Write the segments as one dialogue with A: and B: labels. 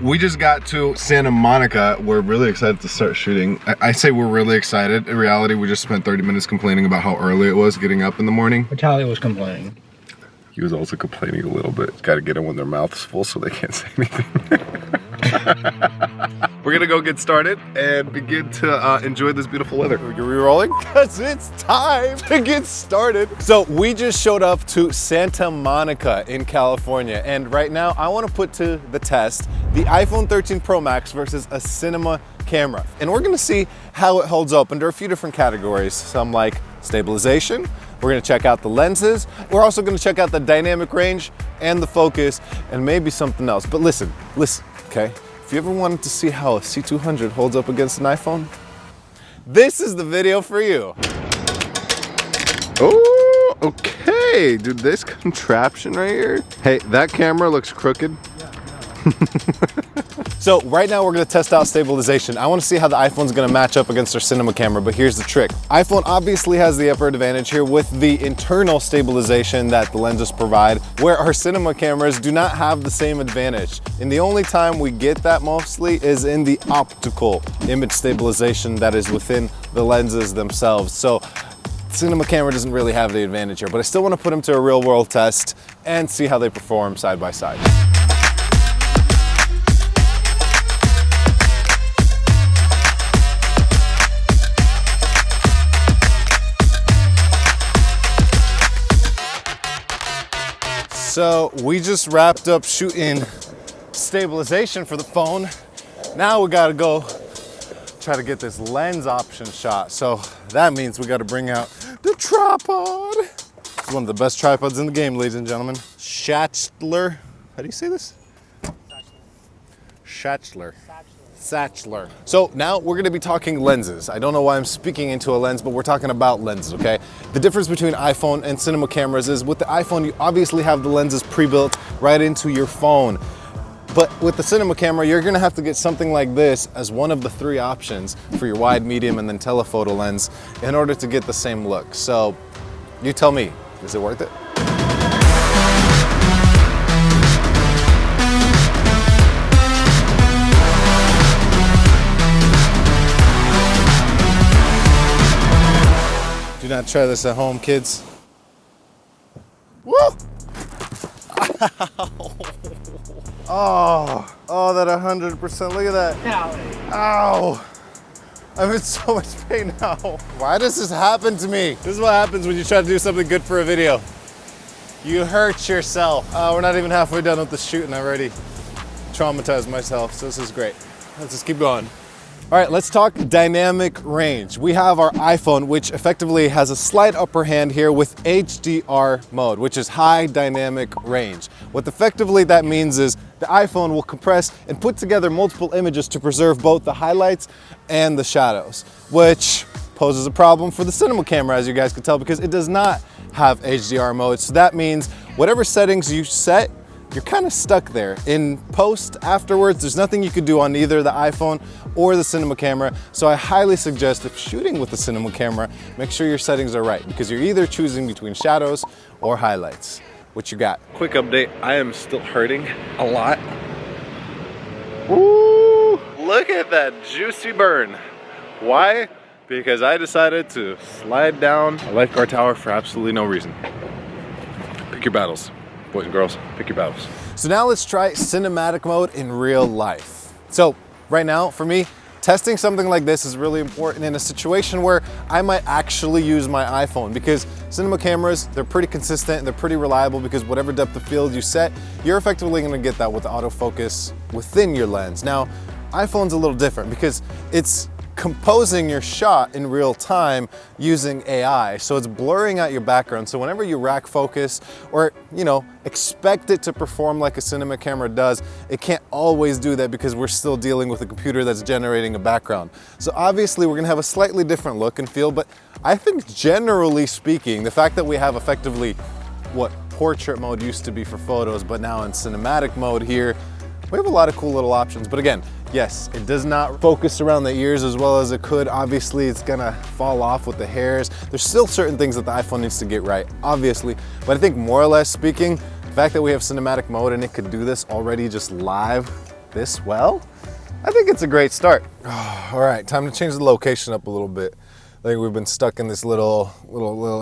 A: we just got to Santa Monica. We're really excited to start shooting. I say we're really excited. In reality, we just spent 30 minutes complaining about how early it was getting up in the morning.
B: Vitaly was complaining.
A: He was also complaining a little bit. Got to get them when their mouth's full so they can't say anything. We're gonna go get started and begin to enjoy this beautiful weather. Are we rolling? Because it's time to get started. So we just showed up to Santa Monica in California, and right now I want to put to the test the iPhone 13 Pro Max versus a cinema camera. And we're gonna see how it holds up under a few different categories. Some like stabilization. We're gonna check out the lenses. We're also gonna check out the dynamic range and the focus and maybe something else. But listen, okay? If you ever wanted to see how a C200 holds up against an iPhone, this is the video for you. Oh, okay. Dude, this contraption right here. Hey, that camera looks crooked. So right now we're gonna test out stabilization. I wanna see how the iPhone's gonna match up against our cinema camera, but here's the trick. iPhone obviously has the upper advantage here with the internal stabilization that the lenses provide, where our cinema cameras do not have the same advantage. And the only time we get that mostly is in the optical image stabilization that is within the lenses themselves. So cinema camera doesn't really have the advantage here, but I still wanna put them to a real world test and see how they perform side by side. So we just wrapped up shooting stabilization for the phone. Now we gotta go try to get this lens option shot. So that means we gotta bring out the tripod. It's one of the best tripods in the game, ladies and gentlemen. Schatzler. How do you say this? Schatzler. Satchler. So now we're gonna be talking lenses. I don't know why I'm speaking into a lens, but we're talking about lenses, okay? The difference between iPhone and cinema cameras is with the iPhone, you obviously have the lenses pre-built right into your phone. But with the cinema camera, you're gonna have to get something like this as one of the three options for your wide, medium, and then telephoto lens in order to get the same look. So you tell me, is it worth it? Do not try this at home, kids. Woo! Oh, that 100%, look at that. Ow! I'm in so much pain now. Why does this happen to me? This is what happens when you try to do something good for a video. You hurt yourself. We're not even halfway done with the shoot and I already traumatized myself, so this is great. Let's just keep going. All right, let's talk dynamic range. We have our iPhone, which effectively has a slight upper hand here with HDR mode, which is high dynamic range. What effectively that means is the iPhone will compress and put together multiple images to preserve both the highlights and the shadows, which poses a problem for the cinema camera, as you guys can tell, because it does not have HDR mode. So that means whatever settings you set, you're kind of stuck there. In post afterwards, there's nothing you could do on either the iPhone or the cinema camera. So I highly suggest if shooting with the cinema camera, make sure your settings are right because you're either choosing between shadows or highlights. What you got? Quick update, I am still hurting a lot. Woo! Look at that juicy burn. Why? Because I decided to slide down a lifeguard tower for absolutely no reason. Pick your battles. Boys and girls, pick your battles. So now let's try cinematic mode in real life. So right now, for me, testing something like this is really important in a situation where I might actually use my iPhone because cinema cameras, they're pretty consistent, they're pretty reliable because whatever depth of field you set, you're effectively gonna get that with autofocus within your lens. Now, iPhone's a little different because it's composing your shot in real time using AI. So it's blurring out your background. So whenever you rack focus or, expect it to perform like a cinema camera does, it can't always do that because we're still dealing with a computer that's generating a background. So obviously we're gonna have a slightly different look and feel, but I think generally speaking, the fact that we have effectively what portrait mode used to be for photos, but now in cinematic mode here, we have a lot of cool little options. But again, yes, it does not focus around the ears as well as it could. Obviously, it's gonna fall off with the hairs. There's still certain things that the iPhone needs to get right, obviously. But I think more or less speaking, the fact that we have cinematic mode and it could do this already just live, this well, I think it's a great start. All right, time to change the location up a little bit. I think we've been stuck in this little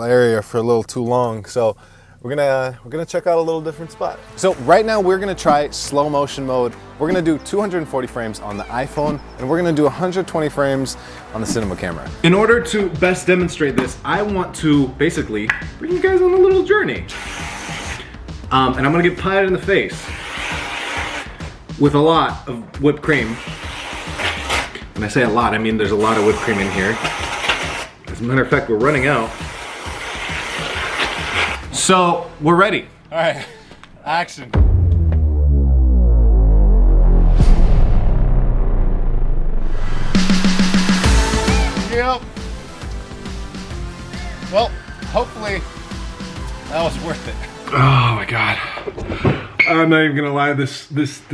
A: area for a little too long. So we're gonna check out a little different spot. So right now we're gonna try slow motion mode. We're gonna do 240 frames on the iPhone, and we're gonna do 120 frames on the cinema camera. In order to best demonstrate this, I want to basically bring you guys on a little journey. And I'm gonna get pied in the face with a lot of whipped cream. When I say a lot, I mean there's a lot of whipped cream in here. As a matter of fact, we're running out. So, we're ready. All right, action. Yep. Well, hopefully that was worth it. Oh my God. I'm not even gonna lie, this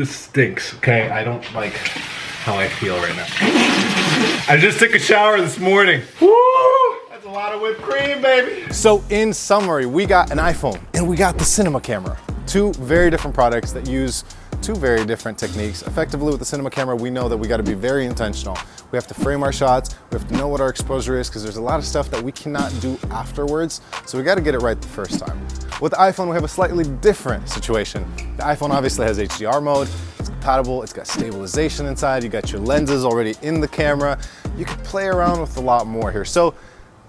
A: stinks, okay? I don't like how I feel right now. I just took a shower this morning. Woo! That's a lot of whipped cream, baby. So in summary, we got an iPhone and we got the cinema camera. Two very different products that use two very different techniques. Effectively with the cinema camera, we know that we gotta be very intentional. We have to frame our shots, we have to know what our exposure is, because there's a lot of stuff that we cannot do afterwards, so we gotta get it right the first time. With the iPhone, we have a slightly different situation. The iPhone obviously has HDR mode, it's compatible, it's got stabilization inside, you got your lenses already in the camera. You can play around with a lot more here. So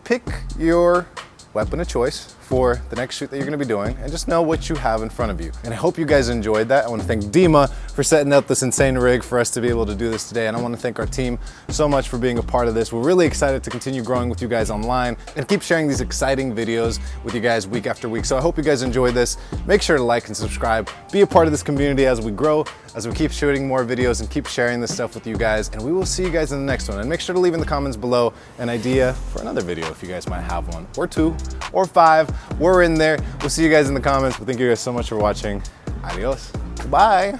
A: pick your weapon of choice for the next shoot that you're gonna be doing, and just know what you have in front of you. And I hope you guys enjoyed that. I wanna thank Dima for setting up this insane rig for us to be able to do this today, and I wanna thank our team so much for being a part of this. We're really excited to continue growing with you guys online and keep sharing these exciting videos with you guys week after week. So I hope you guys enjoyed this. Make sure to like and subscribe. Be a part of this community as we grow, as we keep shooting more videos and keep sharing this stuff with you guys. And we will see you guys in the next one. And make sure to leave in the comments below an idea for another video if you guys might have one, or 2, or 5. We're in there. We'll see you guys in the comments. But thank you guys so much for watching. Adios. Goodbye.